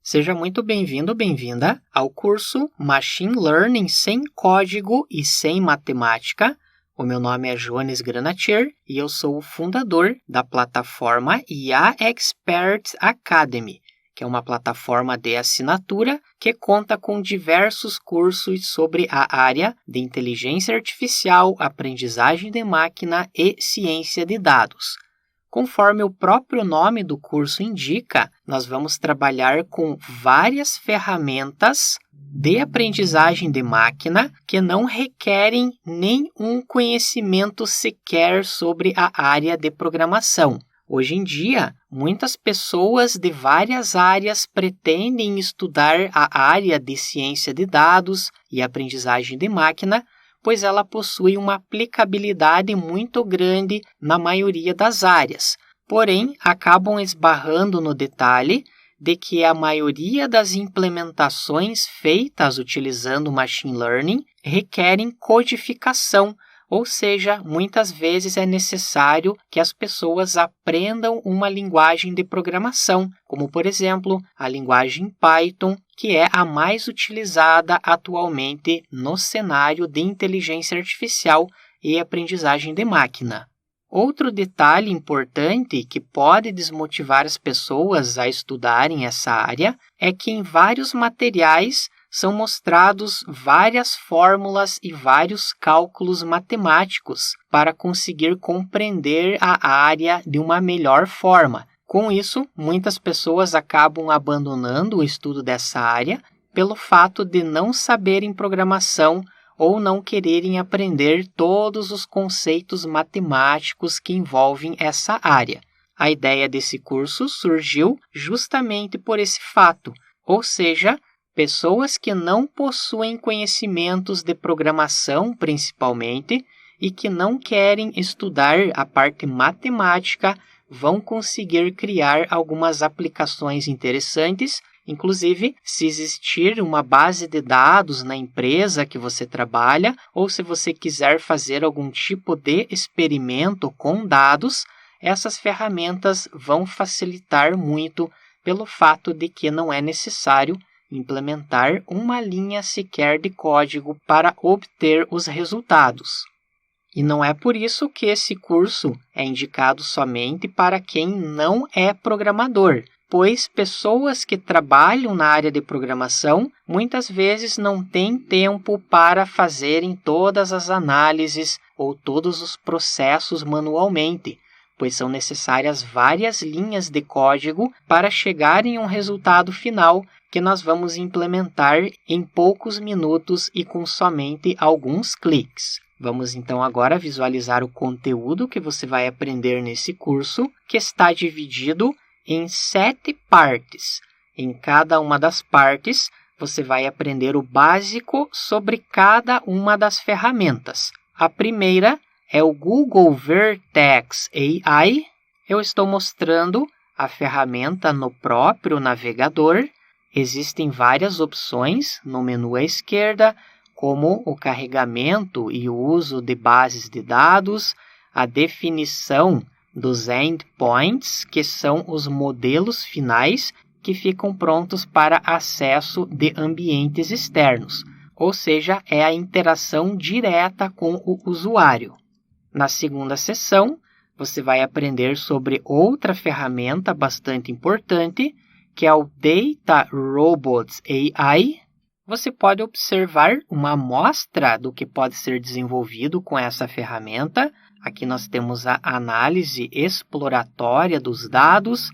Seja muito bem-vindo, bem-vinda ao curso Machine Learning sem código e sem matemática. O meu nome é Jones Granatier e eu sou o fundador da plataforma IA Expert Academy, que é uma plataforma de assinatura que conta com diversos cursos sobre a área de inteligência artificial, aprendizagem de máquina e ciência de dados. Conforme o próprio nome do curso indica, nós vamos trabalhar com várias ferramentas de aprendizagem de máquina que não requerem nenhum conhecimento sequer sobre a área de programação. Hoje em dia, muitas pessoas de várias áreas pretendem estudar a área de ciência de dados e aprendizagem de máquina, pois ela possui uma aplicabilidade muito grande na maioria das áreas. Porém, acabam esbarrando no detalhe de que a maioria das implementações feitas utilizando Machine Learning requerem codificação, ou seja, muitas vezes é necessário que as pessoas aprendam uma linguagem de programação, como, por exemplo, a linguagem Python, que é a mais utilizada atualmente no cenário de inteligência artificial e aprendizagem de máquina. Outro detalhe importante que pode desmotivar as pessoas a estudarem essa área é que em vários materiais são mostrados várias fórmulas e vários cálculos matemáticos para conseguir compreender a área de uma melhor forma. Com isso, muitas pessoas acabam abandonando o estudo dessa área pelo fato de não saberem programação ou não quererem aprender todos os conceitos matemáticos que envolvem essa área. A ideia desse curso surgiu justamente por esse fato, ou seja, pessoas que não possuem conhecimentos de programação, principalmente, e que não querem estudar a parte matemática, vão conseguir criar algumas aplicações interessantes. Inclusive, se existir uma base de dados na empresa que você trabalha, ou se você quiser fazer algum tipo de experimento com dados, essas ferramentas vão facilitar muito pelo fato de que não é necessário implementar uma linha sequer de código para obter os resultados. E não é por isso que esse curso é indicado somente para quem não é programador, pois pessoas que trabalham na área de programação muitas vezes não têm tempo para fazerem todas as análises ou todos os processos manualmente, pois são necessárias várias linhas de código para chegar em um resultado final que nós vamos implementar em poucos minutos e com somente alguns cliques. Vamos então agora visualizar o conteúdo que você vai aprender nesse curso, que está dividido em 7 partes. Em cada uma das partes, você vai aprender o básico sobre cada uma das ferramentas. A primeira é o Google Vertex AI. Eu estou mostrando a ferramenta no próprio navegador. Existem várias opções no menu à esquerda, como o carregamento e o uso de bases de dados, a definição dos endpoints, que são os modelos finais que ficam prontos para acesso de ambientes externos, ou seja, é a interação direta com o usuário. Na segunda seção, você vai aprender sobre outra ferramenta bastante importante, que é o Data Robots AI. Você pode observar uma amostra do que pode ser desenvolvido com essa ferramenta. Aqui nós temos a análise exploratória dos dados.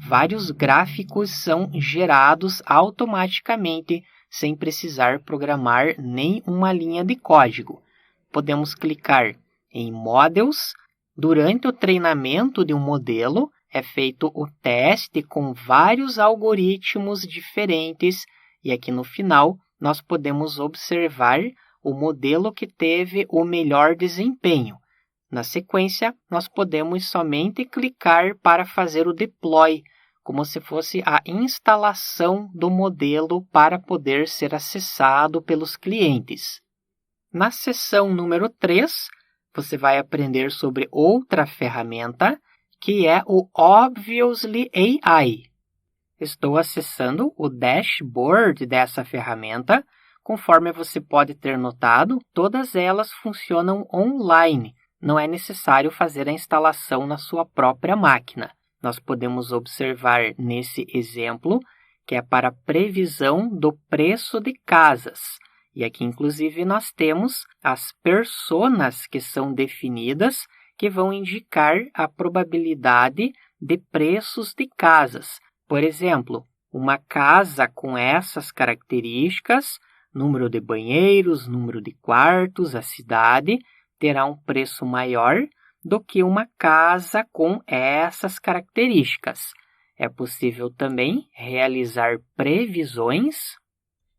Vários gráficos são gerados automaticamente, sem precisar programar nem uma linha de código. Podemos clicar em Models. Durante o treinamento de um modelo, é feito o teste com vários algoritmos diferentes e aqui no final nós podemos observar o modelo que teve o melhor desempenho. Na sequência, nós podemos somente clicar para fazer o deploy, como se fosse a instalação do modelo para poder ser acessado pelos clientes. Na seção número 3, você vai aprender sobre outra ferramenta, que é o Obviously AI. estou acessando o dashboard dessa ferramenta. Conforme você pode ter notado, todas elas funcionam online. Não é necessário fazer a instalação na sua própria máquina. Nós podemos observar nesse exemplo que é para previsão do preço de casas. E aqui, inclusive, nós temos as personas que são definidas que vão indicar a probabilidade de preços de casas. Por exemplo, uma casa com essas características, número de banheiros, número de quartos, a cidade, terá um preço maior do que uma casa com essas características. É possível também realizar previsões.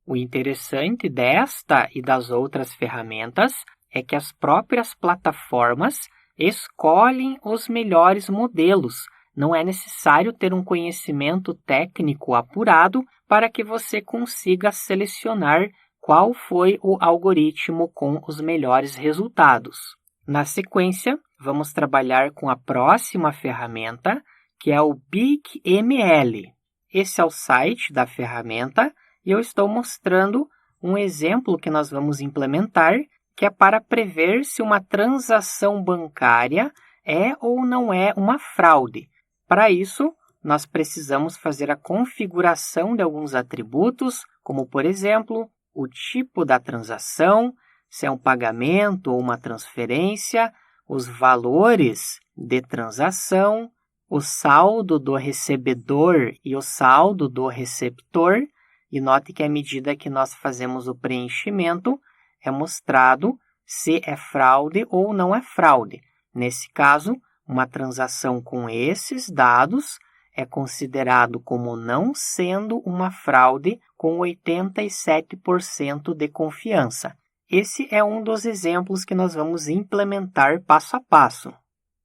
O interessante desta e das outras ferramentas é que as próprias plataformas escolhem os melhores modelos. Não é necessário ter um conhecimento técnico apurado para que você consiga selecionar qual foi o algoritmo com os melhores resultados. Na sequência, vamos trabalhar com a próxima ferramenta, que é o BigML. Esse é o site da ferramenta e eu estou mostrando um exemplo que nós vamos implementar, que é para prever se uma transação bancária é ou não é uma fraude. Para isso, nós precisamos fazer a configuração de alguns atributos, como, por exemplo, o tipo da transação, se é um pagamento ou uma transferência, os valores de transação, o saldo do recebedor e o saldo do receptor. E note que à medida que nós fazemos o preenchimento, é mostrado se é fraude ou não é fraude. Nesse caso, uma transação com esses dados é considerado como não sendo uma fraude com 87% de confiança. Esse é um dos exemplos que nós vamos implementar passo a passo.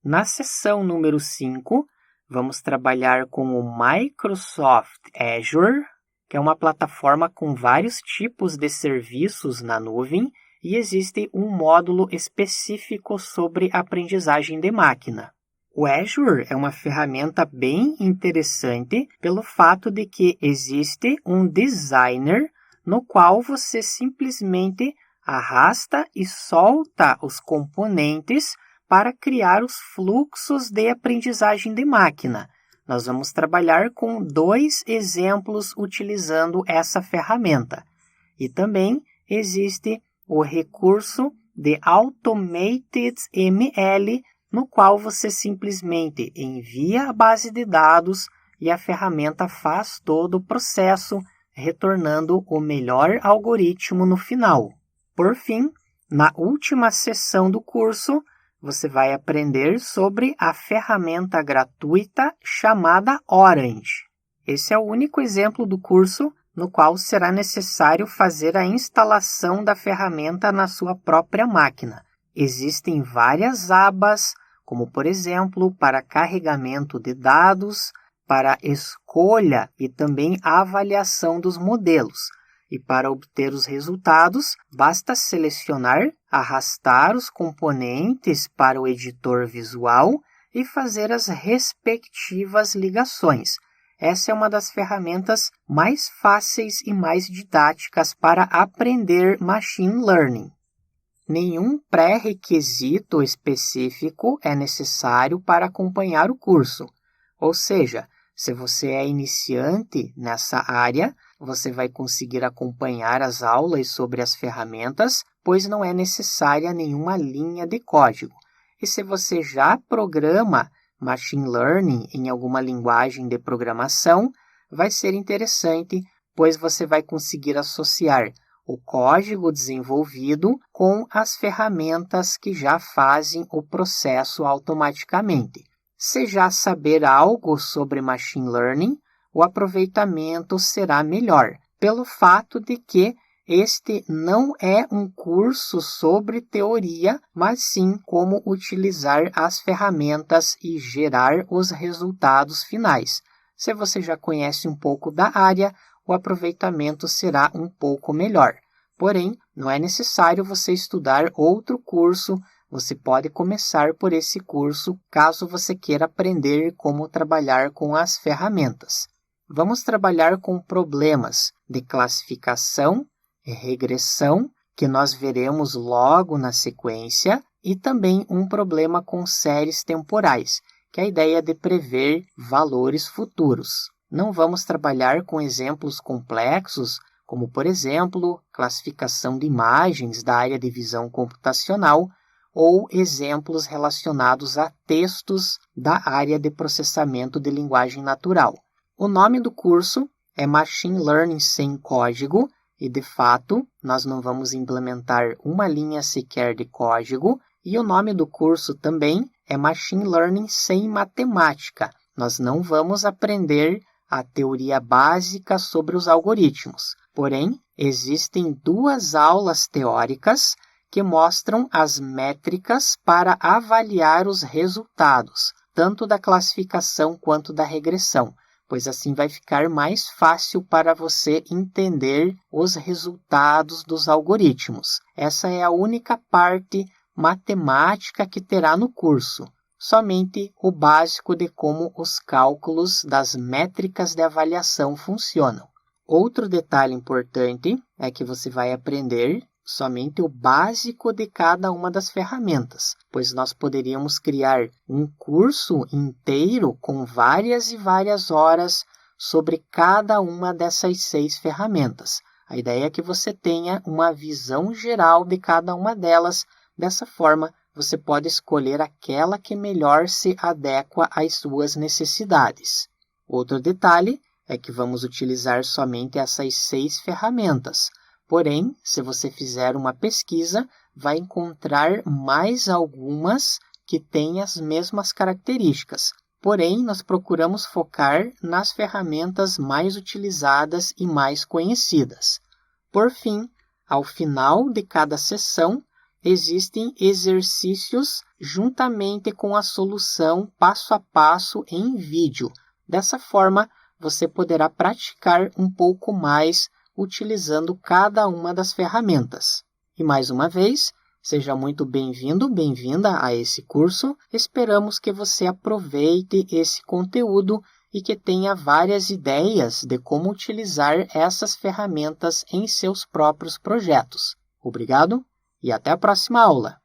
Na seção número 5, vamos trabalhar com o Microsoft Azure, que é uma plataforma com vários tipos de serviços na nuvem e existe um módulo específico sobre aprendizagem de máquina. O Azure é uma ferramenta bem interessante pelo fato de que existe um designer no qual você simplesmente arrasta e solta os componentes para criar os fluxos de aprendizagem de máquina. Nós vamos trabalhar com 2 exemplos utilizando essa ferramenta. E também existe o recurso de Automated ML, no qual você simplesmente envia a base de dados e a ferramenta faz todo o processo, retornando o melhor algoritmo no final. Por fim, na última sessão do curso, você vai aprender sobre a ferramenta gratuita chamada Orange. Esse é o único exemplo do curso no qual será necessário fazer a instalação da ferramenta na sua própria máquina. Existem várias abas, como por exemplo, para carregamento de dados, para escolha e também avaliação dos modelos. E para obter os resultados, basta selecionar, arrastar os componentes para o editor visual e fazer as respectivas ligações. Essa é uma das ferramentas mais fáceis e mais didáticas para aprender Machine Learning. Nenhum pré-requisito específico é necessário para acompanhar o curso. Ou seja, se você é iniciante nessa área, você vai conseguir acompanhar as aulas sobre as ferramentas, pois não é necessária nenhuma linha de código. E se você já programa Machine Learning em alguma linguagem de programação, vai ser interessante, pois você vai conseguir associar o código desenvolvido com as ferramentas que já fazem o processo automaticamente. Se já saber algo sobre Machine Learning, o aproveitamento será melhor, pelo fato de que este não é um curso sobre teoria, mas sim como utilizar as ferramentas e gerar os resultados finais. Se você já conhece um pouco da área, o aproveitamento será um pouco melhor. Porém, não é necessário você estudar outro curso. Você pode começar por esse curso caso você queira aprender como trabalhar com as ferramentas. vamos trabalhar com problemas de classificação e regressão, que nós veremos logo na sequência, e também um problema com séries temporais, que é a ideia de prever valores futuros. Não vamos trabalhar com exemplos complexos, como, por exemplo, classificação de imagens da área de visão computacional ou exemplos relacionados a textos da área de processamento de linguagem natural. O nome do curso é Machine Learning sem código e, de fato, nós não vamos implementar uma linha sequer de código. E o nome do curso também é Machine Learning sem matemática. Nós não vamos aprender a teoria básica sobre os algoritmos. Porém, existem 2 aulas teóricas que mostram as métricas para avaliar os resultados, tanto da classificação quanto da regressão, pois assim vai ficar mais fácil para você entender os resultados dos algoritmos. Essa é a única parte matemática que terá no curso, somente o básico de como os cálculos das métricas de avaliação funcionam. Outro detalhe importante é que você vai aprender somente o básico de cada uma das ferramentas, pois nós poderíamos criar um curso inteiro com várias e várias horas sobre cada uma dessas 6 ferramentas. A ideia é que você tenha uma visão geral de cada uma delas. Dessa forma, você pode escolher aquela que melhor se adequa às suas necessidades. Outro detalhe é que vamos utilizar somente essas 6 ferramentas. Porém, se você fizer uma pesquisa, vai encontrar mais algumas que têm as mesmas características. Porém, nós procuramos focar nas ferramentas mais utilizadas e mais conhecidas. Por fim, ao final de cada sessão, existem exercícios juntamente com a solução passo a passo em vídeo. Dessa forma, você poderá praticar um pouco mais utilizando cada uma das ferramentas. E mais uma vez, seja muito bem-vindo, bem-vinda a esse curso. Esperamos que você aproveite esse conteúdo e que tenha várias ideias de como utilizar essas ferramentas em seus próprios projetos. Obrigado e até a próxima aula!